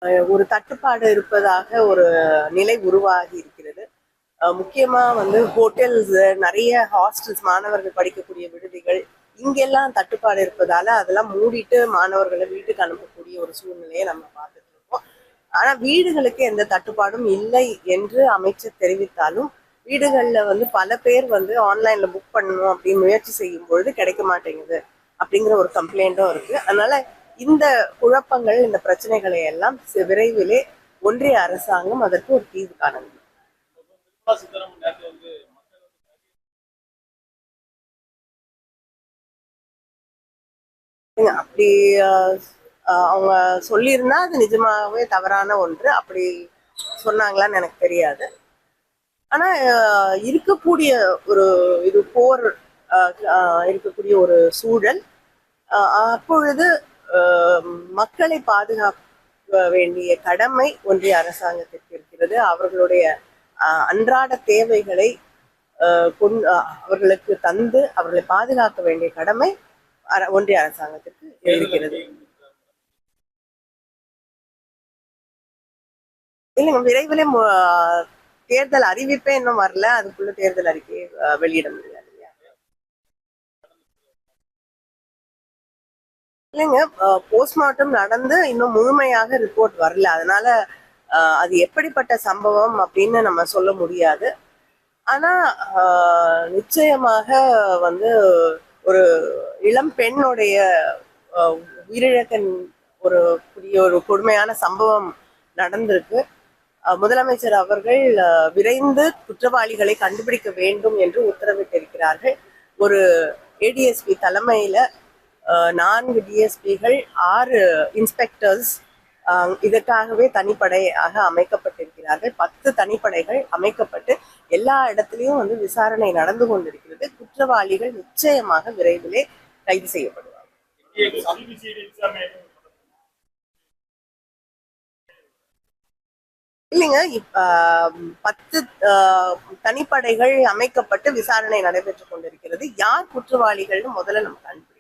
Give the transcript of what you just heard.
ஒரு தட்டுப்பாடு இருப்பதாக ஒரு நிலை உருவாகி இருக்கிறது. முக்கியமா வந்து ஹோட்டல்ஸ், நிறைய ஹாஸ்டல்ஸ், மாணவர்கள் படிக்கக்கூடிய விடுதிகள் இங்கெல்லாம் தட்டுப்பாடு இருப்பதால அதெல்லாம் மூடிட்டு மாணவர்களை வீட்டுக்கு அனுப்பக்கூடிய ஒரு சூழ்நிலையை நம்ம பார்த்துட்டு இருக்கோம். ஆனா வீடுகளுக்கு எந்த தட்டுப்பாடும் இல்லை என்று அமைச்சர் தெரிவித்தாலும் வீடுகள்ல வந்து பல பேர் வந்து ஆன்லைன்ல புக் பண்ணணும் அப்படின்னு முயற்சி செய்யும் பொழுது கிடைக்க மாட்டேங்குது அப்படிங்கிற ஒரு கம்ப்ளைண்ட்டும் இருக்கு. அதனால இந்த குழப்பங்கள், இந்த பிரச்சனைகளை எல்லாம் விரைவிலே ஒன்றிய அரசாங்கம் அதற்கு ஒரு தீர்வு காண வேண்டும். அப்படி அவங்க சொல்லியிருந்தா அது நிஜமாகவே தவறான ஒன்று. அப்படி சொன்னாங்களான்னு எனக்கு தெரியாது. ஆனா இருக்கக்கூடிய ஒரு இது போர் இருக்கக்கூடிய ஒரு சூழல், அப்பொழுது மக்களை பாதுகாக்க வேண்டிய கடமை ஒன்றிய அரசாங்கத்திற்கு இருக்கிறது. அவர்களுடைய அன்றாட தேவைகளை அவர்களுக்கு தந்து அவர்களை பாதுகாக்க வேண்டிய கடமை ஒன்றிய அரசாங்கத்திற்கு இருக்கிறது. இல்லைங்க, விரைவிலே தேர்தல் அறிவிப்பே இன்னும் வரல, அதுக்குள்ள தேர்தல் அறிக்கையை வெளியிட முடியாது. இல்லைங்க, போஸ்ட்மார்ட்டம் நடந்து இன்னும் முழுமையாக ரிப்போர்ட் வரல. அதனால அது எப்படிப்பட்ட சம்பவம் அப்படின்னு நம்ம சொல்ல முடியாது. ஆனா நிச்சயமாக வந்து ஒரு இளம் பெண்ணுடைய உயிரிழக்க ஒரு புதிய ஒரு கொடுமையான சம்பவம் நடந்திருக்கு. முதலமைச்சர் அவர்கள் விரைந்து குற்றவாளிகளை கண்டுபிடிக்க வேண்டும் என்று உத்தரவிட்டிருக்கிறார்கள். ஒரு ஏடிஎஸ்பி தலைமையில 4 டிஎஸ்பிகள், 6 இன்ஸ்பெக்டர்ஸ் இதற்காகவே தனிப்படையாக அமைக்கப்பட்டிருக்கிறார்கள். 10 தனிப்படைகள் அமைக்கப்பட்டு எல்லா இடத்திலையும் வந்து விசாரணை நடந்து கொண்டிருக்கிறது. குற்றவாளிகள் நிச்சயமாக விரைவிலே கைது செய்யப்படுவார்கள். இல்லைங்க, இப்ப 10 தனிப்படைகள் அமைக்கப்பட்டு விசாரணை நடைபெற்றுக் கொண்டிருக்கிறது. யார் குற்றவாளிகள்னு முதல்ல நம்ம கண்டுபிடிக்கணும்.